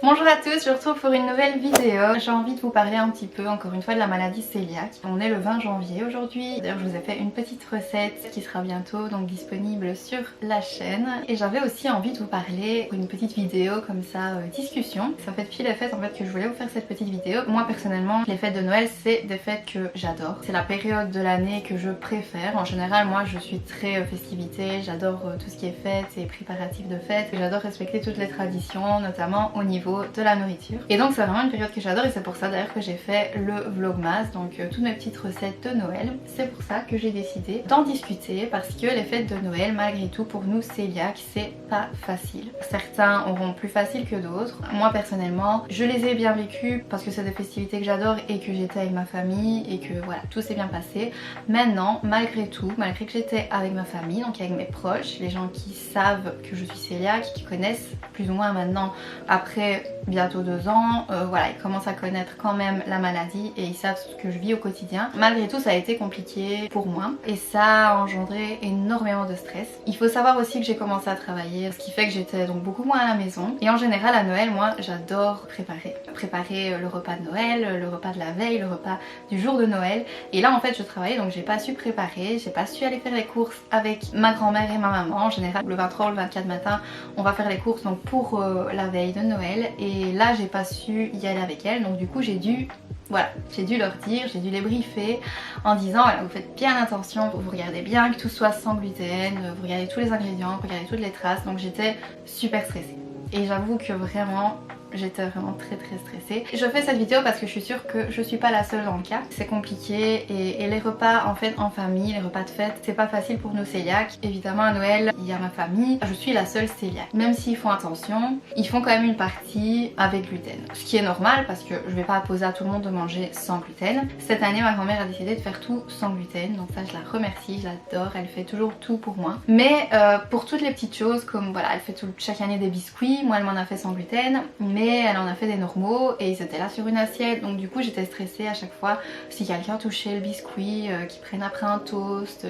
Bonjour à tous, je vous retrouve pour une nouvelle vidéo. J'ai envie de vous parler un petit peu encore une fois de la maladie cœliaque. On est le 20 janvier aujourd'hui. D'ailleurs je vous ai fait une petite recette qui sera bientôt donc disponible sur la chaîne. Et j'avais aussi envie de vous parler pour une petite vidéo comme ça, discussion. Ça fait depuis les fêtes en fait que je voulais vous faire cette petite vidéo. Moi personnellement les fêtes de Noël c'est des fêtes que j'adore. C'est la période de l'année que je préfère. En général moi je suis très festivité, j'adore tout ce qui est fête et préparatifs de fête. J'adore respecter toutes les traditions, notamment au niveau de la nourriture. Et donc c'est vraiment une période que j'adore et c'est pour ça d'ailleurs que j'ai fait le vlogmas, donc toutes mes petites recettes de Noël. C'est pour ça que j'ai décidé d'en discuter parce que les fêtes de Noël malgré tout pour nous cœliaques c'est pas facile. Certains auront plus facile que d'autres. Moi personnellement je les ai bien vécues parce que c'est des festivités que j'adore et que j'étais avec ma famille et que voilà tout s'est bien passé. Maintenant malgré tout, malgré que j'étais avec ma famille, donc avec mes proches, les gens qui savent que je suis cœliaque, qui connaissent plus ou moins maintenant après bientôt 2 ans, voilà, ils commencent à connaître quand même la maladie et ils savent ce que je vis au quotidien. Malgré tout ça a été compliqué pour moi et ça a engendré énormément de stress. Il faut savoir aussi que j'ai commencé à travailler, ce qui fait que j'étais donc beaucoup moins à la maison. Et en général à Noël moi j'adore préparer le repas de Noël, le repas de la veille, le repas du jour de Noël. Et là en fait je travaillais donc j'ai pas su préparer, j'ai pas su aller faire les courses avec ma grand-mère et ma maman. En général le 23 ou le 24 matin on va faire les courses donc pour la veille de Noël et là j'ai pas su y aller avec elle donc du coup j'ai dû leur dire, j'ai dû les briefer en disant voilà vous faites bien attention, vous regardez bien que tout soit sans gluten, vous regardez tous les ingrédients, vous regardez toutes les traces. Donc j'étais super stressée et j'avoue que vraiment j'étais vraiment très stressée. Je fais cette vidéo parce que je suis sûre que je suis pas la seule dans le cas. C'est compliqué et les repas en fait en famille, les repas de fête, c'est pas facile pour nous cœliaques. Évidemment à Noël, il y a ma famille, je suis la seule cœliaque. Même s'ils font attention, ils font quand même une partie avec gluten. Ce qui est normal parce que je vais pas imposer à tout le monde de manger sans gluten. Cette année ma grand-mère a décidé de faire tout sans gluten, donc ça je la remercie, je l'adore, elle fait toujours tout pour moi. Mais pour toutes les petites choses comme voilà, elle fait chaque année des biscuits, moi elle m'en a fait sans gluten, mais elle en a fait des normaux et ils étaient là sur une assiette, donc du coup j'étais stressée à chaque fois si quelqu'un touchait le biscuit, qui prenne après un toast,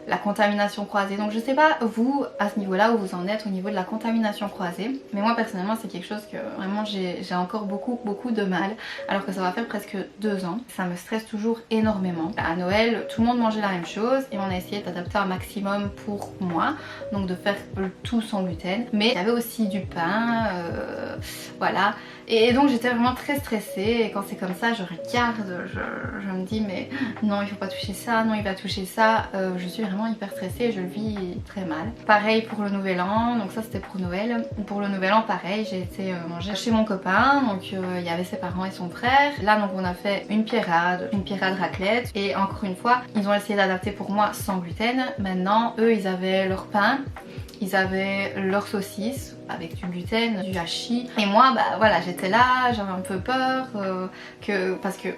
la contamination croisée. Donc je sais pas vous à ce niveau là où vous en êtes au niveau de la contamination croisée, mais moi personnellement c'est quelque chose que vraiment j'ai encore beaucoup de mal alors que ça va faire presque 2 ans. Ça me stresse toujours énormément. À Noël tout le monde mangeait la même chose et on a essayé d'adapter un maximum pour moi, donc de faire le tout sans gluten, mais il y avait aussi du pain, voilà. Et donc j'étais vraiment très stressée et quand c'est comme ça je regarde, je me dis mais non il faut pas toucher ça, non il va toucher ça, je suis vraiment hyper stressée et je le vis très mal. Pareil pour le nouvel an, donc ça c'était pour Noël. Pour le nouvel an pareil, j'ai été manger chez mon copain, donc il y avait ses parents et son frère. Là donc on a fait une pierrade raclette et encore une fois ils ont essayé d'adapter pour moi sans gluten. Maintenant eux ils avaient leur pain, ils avaient leurs saucisses avec du gluten, du hachis. Et moi bah voilà j'étais là, j'avais un peu peur parce que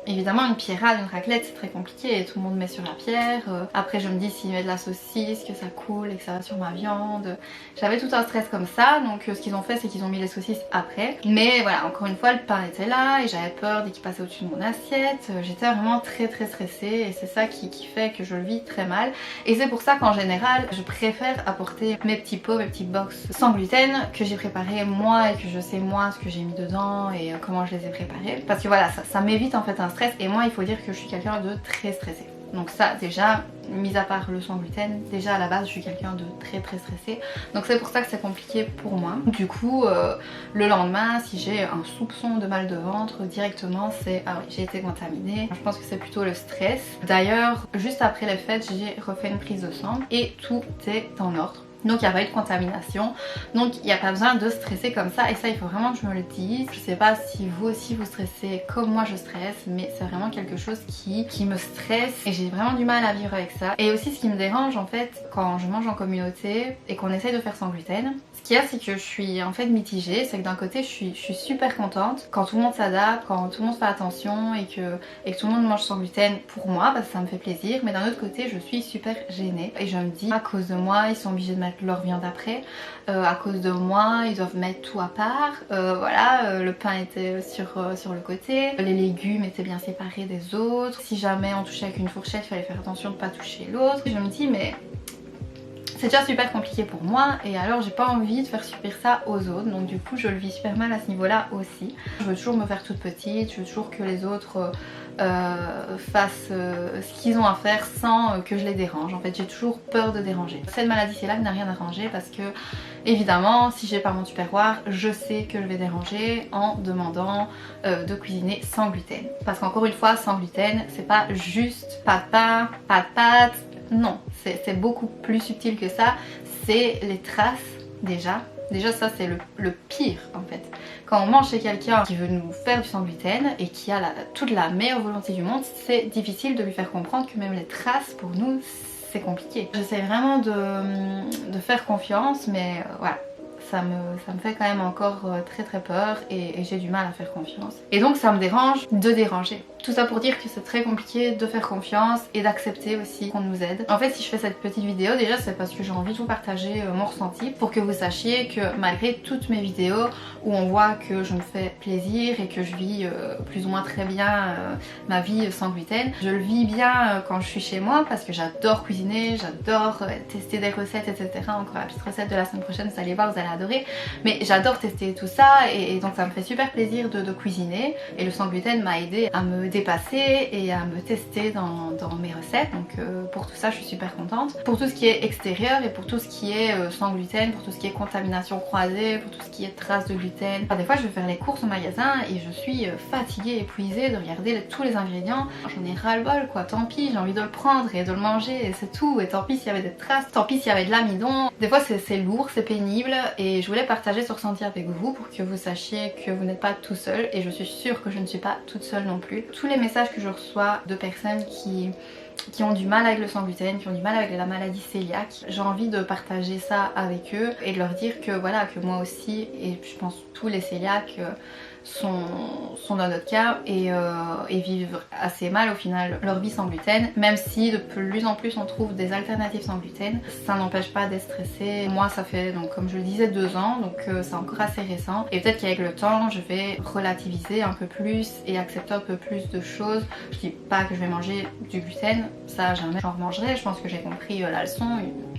évidemment une pierrade, une raclette c'est très compliqué et tout le monde met sur la pierre. Après je me dis s'il met de la saucisse, que ça coule et que ça va sur ma viande. J'avais tout un stress comme ça, donc ce qu'ils ont fait c'est qu'ils ont mis les saucisses après. Mais voilà encore une fois le pain était là et j'avais peur dès qu'il passait au-dessus de mon assiette. J'étais vraiment très stressée et c'est ça qui fait que je le vis très mal. Et c'est pour ça qu'en général je préfère apporter mes petits pots, mes petites box sans gluten que j'ai préparé moi et que je sais moi ce que j'ai mis dedans et comment je les ai préparés. Parce que voilà ça m'évite en fait un stress et moi il faut dire que je suis quelqu'un de très stressé. Donc ça déjà, mis à part le sans gluten, déjà à la base je suis quelqu'un de très stressé. Donc c'est pour ça que c'est compliqué pour moi. Du coup le lendemain si j'ai un soupçon de mal de ventre directement c'est ah oui j'ai été contaminée. Je pense que c'est plutôt le stress. D'ailleurs juste après les fêtes j'ai refait une prise de sang et tout est en ordre. Donc il n'y a pas eu de contamination, donc il n'y a pas besoin de stresser comme ça et ça il faut vraiment que je me le dise. Je sais pas si vous aussi vous stressez comme moi je stresse, mais c'est vraiment quelque chose qui me stresse et j'ai vraiment du mal à vivre avec ça. Et aussi ce qui me dérange en fait quand je mange en communauté et qu'on essaye de faire sans gluten, ce qu'il y a c'est que je suis en fait mitigée, c'est que d'un côté je suis super contente quand tout le monde s'adapte, quand tout le monde fait attention et que tout le monde mange sans gluten pour moi parce que ça me fait plaisir, mais d'un autre côté je suis super gênée et je me dis à cause de moi ils sont obligés de mettre leur viande après, à cause de moi ils doivent mettre tout à part, voilà le pain était sur le côté, les légumes étaient bien séparés des autres, si jamais on touchait avec une fourchette il fallait faire attention de ne pas toucher l'autre. Je me dis mais C'est déjà super compliqué pour moi et alors j'ai pas envie de faire subir ça aux autres, donc du coup je le vis super mal à ce niveau là aussi. Je veux toujours me faire toute petite, je veux toujours que les autres fassent ce qu'ils ont à faire sans que je les dérange. En fait j'ai toujours peur de déranger. Cette maladie cœliaque n'a rien arrangé parce que évidemment si j'ai pas mon tupperware je sais que je vais déranger en demandant de cuisiner sans gluten. Parce qu'encore une fois sans gluten c'est pas juste pas de pain, pas de pâtes. Non, c'est beaucoup plus subtil que ça, c'est les traces déjà. Déjà ça c'est le pire en fait. Quand on mange chez quelqu'un qui veut nous faire du sans gluten et qui a toute la meilleure volonté du monde, c'est difficile de lui faire comprendre que même les traces pour nous c'est compliqué. J'essaie vraiment de faire confiance mais voilà. Ça me fait quand même encore très peur et j'ai du mal à faire confiance. Et donc ça me dérange de déranger. Tout ça pour dire que c'est très compliqué de faire confiance et d'accepter aussi qu'on nous aide. En fait si je fais cette petite vidéo déjà c'est parce que j'ai envie de vous partager mon ressenti pour que vous sachiez que malgré toutes mes vidéos où on voit que je me fais plaisir et que je vis plus ou moins très bien ma vie sans gluten, je le vis bien quand je suis chez moi parce que j'adore cuisiner, j'adore tester des recettes etc. Encore la petite recette de la semaine prochaine vous allez voir, vous allez adorer. Mais j'adore tester tout ça et donc ça me fait super plaisir de cuisiner et le sans gluten m'a aidé à me dépasser et à me tester dans mes recettes. Donc pour tout ça je suis super contente. Pour tout ce qui est extérieur et pour tout ce qui est sans gluten, pour tout ce qui est contamination croisée, pour tout ce qui est traces de gluten. Enfin, des fois je vais faire les courses au magasin et je suis fatiguée, épuisée de regarder tous les ingrédients. J'en ai ras le bol quoi, tant pis, j'ai envie de le prendre et de le manger et c'est tout. Et tant pis s'il y avait des traces, tant pis s'il y avait de l'amidon. Des fois c'est lourd, c'est pénible et je voulais partager ce ressenti avec vous pour que vous sachiez que vous n'êtes pas tout seul et je suis sûre que je ne suis pas toute seule non plus. Tous les messages que je reçois de personnes qui ont du mal avec le sans gluten, qui ont du mal avec la maladie cœliaque, j'ai envie de partager ça avec eux et de leur dire que voilà, que moi aussi et je pense tous les cœliaques sont dans notre cas et vivent assez mal au final leur vie sans gluten, même si de plus en plus on trouve des alternatives sans gluten. Ça n'empêche pas d'être stressé. Moi ça fait donc comme je le disais 2 ans, donc c'est encore assez récent et peut-être qu'avec le temps je vais relativiser un peu plus et accepter un peu plus de choses. Je dis pas que je vais manger du gluten, ça jamais j'en remangerai, je pense que j'ai compris la leçon.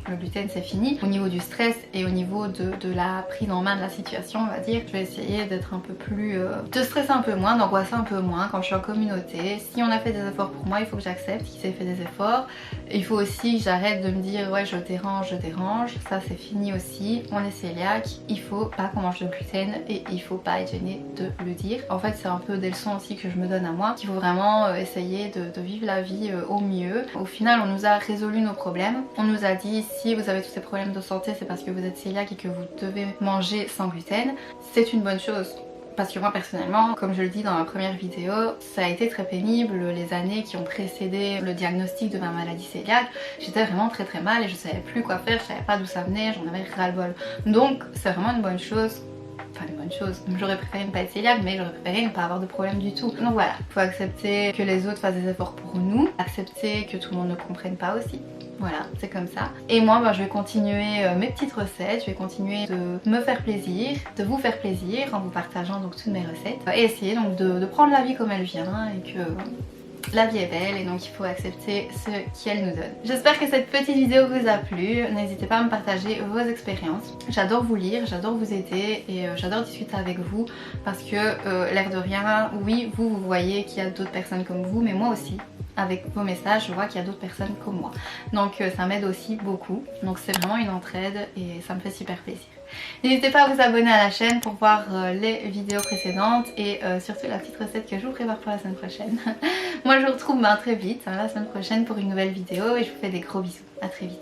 Le gluten c'est fini. Au niveau du stress et au niveau de la prise en main de la situation on va dire, je vais essayer d'être un peu plus de stresser un peu moins, d'angoisser un peu moins quand je suis en communauté. Si on a fait des efforts pour moi il faut que j'accepte qu'ils aient fait des efforts. Il faut aussi que j'arrête de me dire ouais je dérange, ça c'est fini aussi. On est cœliaque, il faut pas qu'on mange de gluten et il faut pas être gêné de le dire. En fait c'est un peu des leçons aussi que je me donne à moi, qu'il faut vraiment essayer de vivre la vie au mieux. Au final on nous a résolu nos problèmes, on nous a dit si vous avez tous ces problèmes de santé c'est parce que vous êtes cœliaque et que vous devez manger sans gluten. C'est une bonne chose. Parce que moi personnellement, comme je le dis dans ma première vidéo, ça a été très pénible les années qui ont précédé le diagnostic de ma maladie cœliaque. J'étais vraiment très mal et je savais plus quoi faire, je savais pas d'où ça venait, j'en avais ras le bol. Donc c'est vraiment une bonne chose. Enfin une bonne chose, j'aurais préféré ne pas être cœliaque mais j'aurais préféré ne pas avoir de problème du tout. Donc voilà, il faut accepter que les autres fassent des efforts pour nous, accepter que tout le monde ne comprenne pas aussi. Voilà, c'est comme ça. Et moi, je vais continuer mes petites recettes, je vais continuer de me faire plaisir, de vous faire plaisir en vous partageant donc toutes mes recettes. Et essayer donc de prendre la vie comme elle vient et que la vie est belle et donc il faut accepter ce qu'elle nous donne. J'espère que cette petite vidéo vous a plu. N'hésitez pas à me partager vos expériences. J'adore vous lire, j'adore vous aider et j'adore discuter avec vous parce que l'air de rien, oui, vous voyez qu'il y a d'autres personnes comme vous, mais moi aussi. Avec vos messages, je vois qu'il y a d'autres personnes comme moi. Donc ça m'aide aussi beaucoup. Donc c'est vraiment une entraide et ça me fait super plaisir. N'hésitez pas à vous abonner à la chaîne pour voir les vidéos précédentes et surtout la petite recette que je vous prépare pour la semaine prochaine. Moi je vous retrouve très vite la semaine prochaine pour une nouvelle vidéo et je vous fais des gros bisous. À très vite.